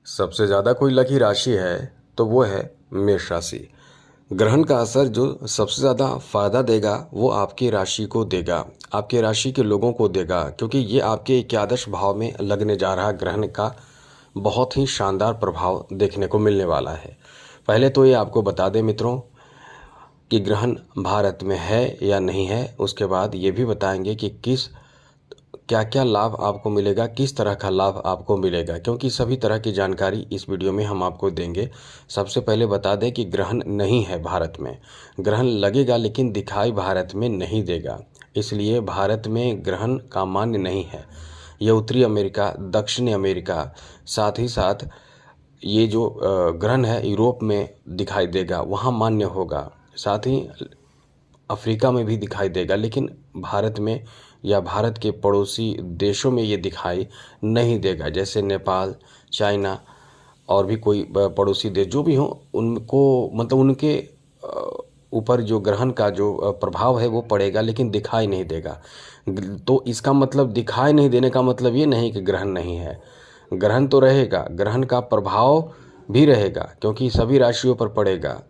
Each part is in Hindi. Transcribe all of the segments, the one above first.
सबसे ज़्यादा कोई लकी राशि है तो वो है मेष राशि। ग्रहण का असर जो सबसे ज़्यादा फायदा देगा वो आपकी राशि को देगा, आपके राशि के लोगों को देगा, क्योंकि ये आपके एकादश भाव में लगने जा रहा ग्रहण का बहुत ही शानदार प्रभाव देखने को मिलने वाला है। पहले तो ये आपको बता दें मित्रों कि ग्रहण भारत में है या नहीं है, उसके बाद ये भी बताएंगे कि क्या क्या लाभ आपको मिलेगा, किस तरह का लाभ आपको मिलेगा, क्योंकि सभी तरह की जानकारी इस वीडियो में हम आपको देंगे। सबसे पहले बता दें कि ग्रहण नहीं है भारत में। ग्रहण लगेगा लेकिन दिखाई भारत में नहीं देगा, इसलिए भारत में ग्रहण का मान्य नहीं है। यह उत्तरी अमेरिका, दक्षिणी अमेरिका, साथ ही साथ ये जो ग्रहण है यूरोप में दिखाई देगा, वहाँ मान्य होगा। साथ ही अफ्रीका में भी दिखाई देगा, लेकिन भारत में या भारत के पड़ोसी देशों में ये दिखाई नहीं देगा, जैसे नेपाल, चाइना और भी कोई पड़ोसी देश जो भी हों, उनको मतलब उनके ऊपर जो ग्रहण का जो प्रभाव है वो पड़ेगा, लेकिन दिखाई नहीं देगा। तो इसका मतलब दिखाई नहीं देने का मतलब ये नहीं कि ग्रहण नहीं है। ग्रहण तो रहेगा, ग्रहण का प्रभाव भी रहेगा, क्योंकि सभी राशियों पर पड़ेगा।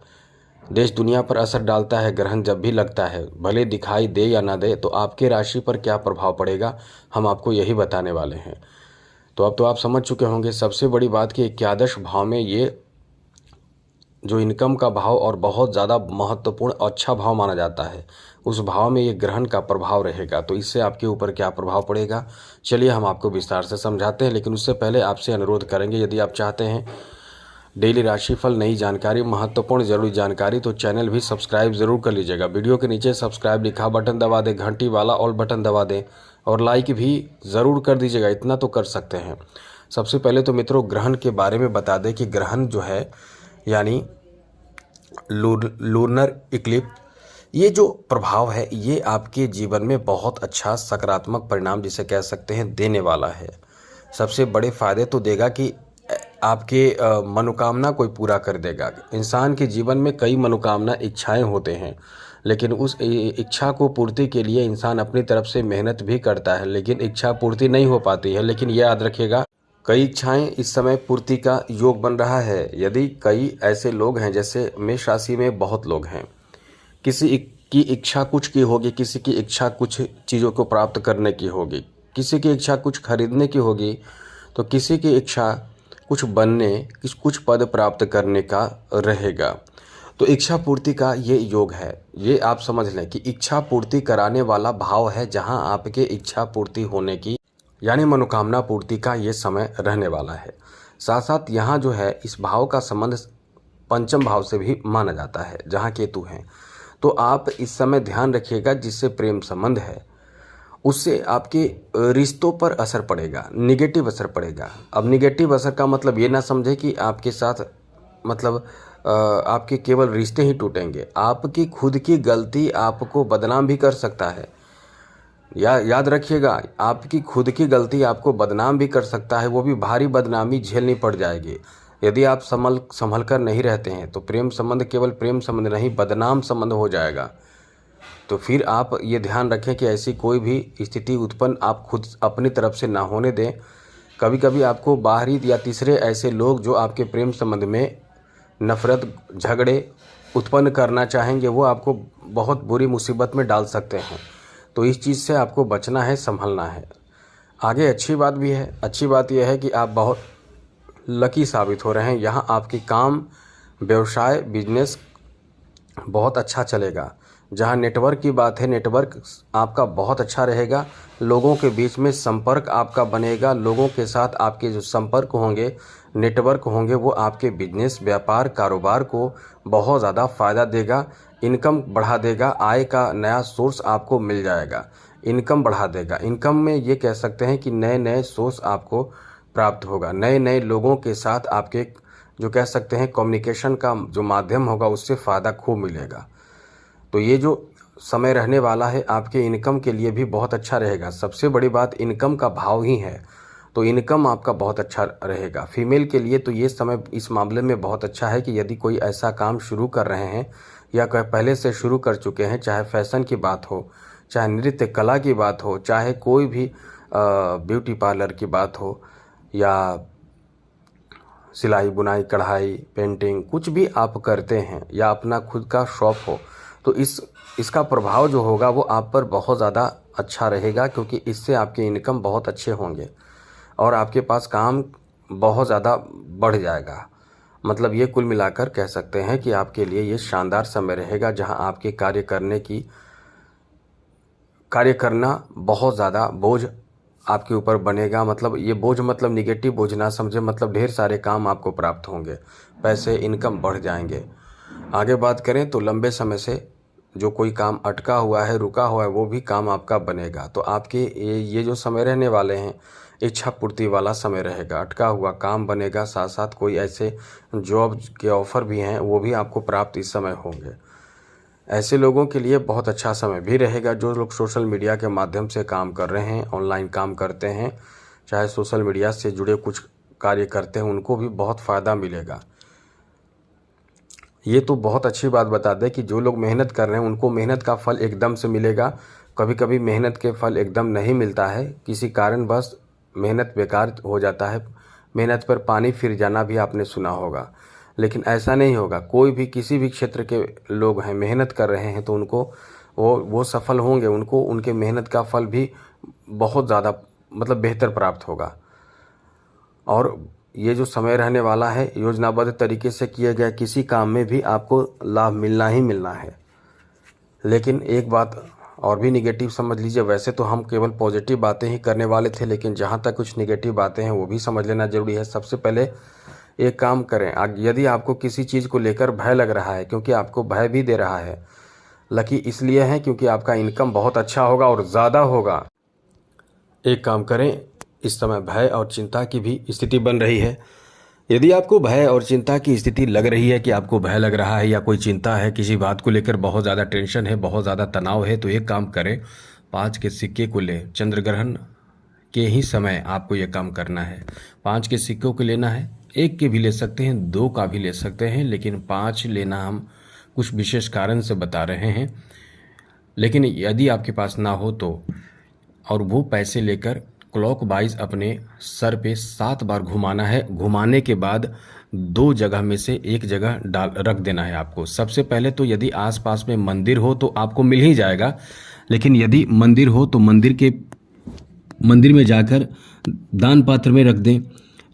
देश दुनिया पर असर डालता है ग्रहण जब भी लगता है, भले दिखाई दे या ना दे। तो आपके राशि पर क्या प्रभाव पड़ेगा हम आपको यही बताने वाले हैं। तो अब तो आप समझ चुके होंगे सबसे बड़ी बात कि एकादश भाव में ये जो इनकम का भाव और बहुत ज़्यादा महत्वपूर्ण अच्छा भाव माना जाता है, उस भाव में ये ग्रहण का प्रभाव रहेगा। तो इससे आपके ऊपर क्या प्रभाव पड़ेगा, चलिए हम आपको विस्तार से समझाते हैं। लेकिन उससे पहले आपसे अनुरोध करेंगे, यदि आप चाहते हैं डेली राशिफल, नई जानकारी, महत्वपूर्ण जरूरी जानकारी, तो चैनल भी सब्सक्राइब जरूर कर लीजिएगा। वीडियो के नीचे सब्सक्राइब लिखा बटन दबा दें, घंटी वाला ऑल बटन दबा दें और लाइक भी ज़रूर कर दीजिएगा, इतना तो कर सकते हैं। सबसे पहले तो मित्रों ग्रहण के बारे में बता दें कि ग्रहण जो है यानी लूनर इक्लिप्स, ये जो प्रभाव है ये आपके जीवन में बहुत अच्छा सकारात्मक परिणाम जिसे कह सकते हैं देने वाला है। सबसे बड़े फायदे तो देगा कि आपके मनोकामना कोई पूरा कर देगा। इंसान के जीवन में कई मनोकामना इच्छाएं होते हैं, लेकिन उस इच्छा को पूर्ति के लिए इंसान अपनी तरफ से मेहनत भी करता है, लेकिन इच्छा पूर्ति नहीं हो पाती है। लेकिन यह याद रखिएगा, कई इच्छाएं इस समय पूर्ति का योग बन रहा है। यदि कई ऐसे लोग हैं, जैसे मेष राशि में बहुत लोग हैं, किसी की इच्छा कुछ की होगी, किसी की इच्छा कुछ चीज़ों को प्राप्त करने की होगी, किसी की इच्छा कुछ खरीदने की होगी, तो किसी की इच्छा कुछ बनने, कुछ पद प्राप्त करने का रहेगा। तो इच्छा पूर्ति का ये योग है। ये आप समझ लें कि इच्छा पूर्ति कराने वाला भाव है, जहां आपके इच्छा पूर्ति होने की यानी मनोकामना पूर्ति का ये समय रहने वाला है। साथ साथ यहाँ जो है इस भाव का संबंध पंचम भाव से भी माना जाता है, जहाँ केतु हैं। तो आप इस समय ध्यान रखिएगा, जिससे प्रेम संबंध है उससे आपके रिश्तों पर असर पड़ेगा, निगेटिव असर पड़ेगा। अब निगेटिव असर का मतलब ये ना समझे कि आपके साथ मतलब आपके केवल रिश्ते ही टूटेंगे। आपकी खुद की गलती आपको बदनाम भी कर सकता है। याद रखिएगा, आपकी खुद की गलती आपको बदनाम भी कर सकता है, वो भी भारी बदनामी झेलनी पड़ जाएगी। यदि आप संभल कर नहीं रहते हैं तो प्रेम संबंध केवल प्रेम संबंध नहीं, बदनाम संबंध हो जाएगा। तो फिर आप ये ध्यान रखें कि ऐसी कोई भी स्थिति उत्पन्न आप खुद अपनी तरफ से ना होने दें। कभी कभी आपको बाहरी या तीसरे ऐसे लोग जो आपके प्रेम संबंध में नफरत, झगड़े उत्पन्न करना चाहेंगे, वो आपको बहुत बुरी मुसीबत में डाल सकते हैं। तो इस चीज़ से आपको बचना है, संभलना है। आगे अच्छी बात भी है। अच्छी बात यह है कि आप बहुत लकी साबित हो रहे हैं। यहाँ आपकी काम, व्यवसाय, बिजनेस बहुत अच्छा चलेगा। जहाँ नेटवर्क की बात है, नेटवर्क आपका बहुत अच्छा रहेगा। लोगों के बीच में संपर्क आपका बनेगा। लोगों के साथ आपके जो संपर्क होंगे, नेटवर्क होंगे, वो आपके बिजनेस, व्यापार, कारोबार को बहुत ज़्यादा फ़ायदा देगा, इनकम बढ़ा देगा। आय का नया सोर्स आपको मिल जाएगा, इनकम बढ़ा देगा। इनकम में ये कह सकते हैं कि नए नए सोर्स आपको प्राप्त होगा। नए नए लोगों के साथ आपके जो कह सकते हैं कम्युनिकेशन का जो माध्यम होगा, उससे फ़ायदा खूब मिलेगा। तो ये जो समय रहने वाला है आपके इनकम के लिए भी बहुत अच्छा रहेगा। सबसे बड़ी बात इनकम का भाव ही है, तो इनकम आपका बहुत अच्छा रहेगा। फीमेल के लिए तो ये समय इस मामले में बहुत अच्छा है कि यदि कोई ऐसा काम शुरू कर रहे हैं या पहले से शुरू कर चुके हैं, चाहे फैशन की बात हो, चाहे नृत्य कला की बात हो, चाहे कोई भी ब्यूटी पार्लर की बात हो, या सिलाई बुनाई कढ़ाई पेंटिंग कुछ भी आप करते हैं या अपना खुद का शॉप हो, तो इसका प्रभाव जो होगा वो आप पर बहुत ज़्यादा अच्छा रहेगा, क्योंकि इससे आपके इनकम बहुत अच्छे होंगे और आपके पास काम बहुत ज़्यादा बढ़ जाएगा। मतलब ये कुल मिलाकर कह सकते हैं कि आपके लिए ये शानदार समय रहेगा, जहां आपके कार्य करना बहुत ज़्यादा बोझ आपके ऊपर बनेगा। मतलब ये बोझ मतलब निगेटिव बोझ ना समझे, मतलब ढेर सारे काम आपको प्राप्त होंगे, पैसे इनकम बढ़ जाएंगे। आगे बात करें तो लंबे समय से जो कोई काम अटका हुआ है, रुका हुआ है, वो भी काम आपका बनेगा। तो आपके ये जो समय रहने वाले हैं, इच्छा पूर्ति वाला समय रहेगा, अटका हुआ काम बनेगा। साथ साथ कोई ऐसे जॉब के ऑफ़र भी हैं, वो भी आपको प्राप्त इस समय होंगे। ऐसे लोगों के लिए बहुत अच्छा समय भी रहेगा जो लोग सोशल मीडिया के माध्यम से काम कर रहे हैं, ऑनलाइन काम करते हैं, चाहे सोशल मीडिया से जुड़े कुछ कार्य करते हैं, उनको भी बहुत फ़ायदा मिलेगा। ये तो बहुत अच्छी बात बता दें कि जो लोग मेहनत कर रहे हैं उनको मेहनत का फल एकदम से मिलेगा। कभी कभी मेहनत के फल एकदम नहीं मिलता है, किसी कारणवश मेहनत बेकार हो जाता है, मेहनत पर पानी फिर जाना भी आपने सुना होगा। लेकिन ऐसा नहीं होगा। कोई भी किसी भी क्षेत्र के लोग हैं, मेहनत कर रहे हैं, तो उनको वो सफल होंगे, उनको उनके मेहनत का फल भी बहुत ज़्यादा मतलब बेहतर प्राप्त होगा। और ये जो समय रहने वाला है, योजनाबद्ध तरीके से किए गए किसी काम में भी आपको लाभ मिलना ही मिलना है। लेकिन एक बात और भी निगेटिव समझ लीजिए। वैसे तो हम केवल पॉजिटिव बातें ही करने वाले थे, लेकिन जहाँ तक कुछ निगेटिव बातें हैं वो भी समझ लेना ज़रूरी है। सबसे पहले एक काम करें, यदि आपको किसी चीज़ को लेकर भय लग रहा है, क्योंकि आपको भय भी दे रहा है, लकी इसलिए है क्योंकि आपका इनकम बहुत अच्छा होगा और ज़्यादा होगा। एक काम करें, इस समय भय और चिंता की भी स्थिति बन रही है। यदि आपको भय और चिंता की स्थिति लग रही है कि आपको भय लग रहा है या कोई चिंता है, किसी बात को लेकर बहुत ज़्यादा टेंशन है, बहुत ज़्यादा तनाव है, तो एक काम करें, 5 के सिक्के को लें। चंद्र ग्रहण के ही समय आपको ये काम करना है। 5 के सिक्कों को लेना है, 1 के भी ले सकते हैं, 2 का भी ले सकते हैं, लेकिन 5 लेना हम कुछ विशेष कारण से बता रहे हैं। लेकिन यदि आपके पास ना हो तो, और वो पैसे लेकर क्लॉक वाइज अपने सर पे 7 बार घुमाना है। घुमाने के बाद 2 जगह में से 1 जगह रख देना है आपको। सबसे पहले तो यदि आसपास में मंदिर हो तो आपको मिल ही जाएगा, लेकिन यदि मंदिर हो तो मंदिर में जाकर दान पात्र में रख दें,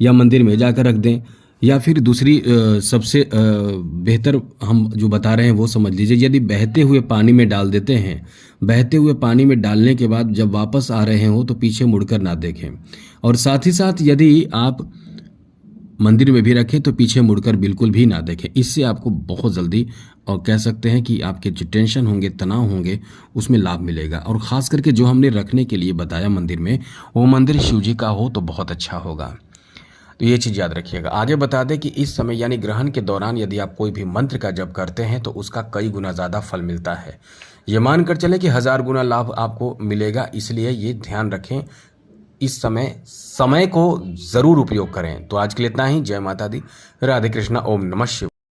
या मंदिर में जाकर रख दें, या फिर दूसरी सबसे बेहतर हम जो बता रहे हैं वो समझ लीजिए। यदि बहते हुए पानी में डाल देते हैं, बहते हुए पानी में डालने के बाद जब वापस आ रहे हो तो पीछे मुड़कर ना देखें। और साथ ही साथ यदि आप मंदिर में भी रखें तो पीछे मुड़कर बिल्कुल भी ना देखें। इससे आपको बहुत जल्दी, और कह सकते हैं कि आपके जो टेंशन होंगे, तनाव होंगे, उसमें लाभ मिलेगा। और ख़ास करके जो हमने रखने के लिए बताया मंदिर में, वो मंदिर शिव जी का हो तो बहुत अच्छा होगा। तो ये चीज़ याद रखिएगा। आगे बता दें कि इस समय यानी ग्रहण के दौरान यदि आप कोई भी मंत्र का जप करते हैं तो उसका कई गुना ज़्यादा फल मिलता है। ये मानकर चलें कि 1000 गुना लाभ आपको मिलेगा। इसलिए ये ध्यान रखें, इस समय को ज़रूर उपयोग करें। तो आज के लिए इतना ही। जय माता दी, राधे कृष्णा, ओम नमः शिवाय।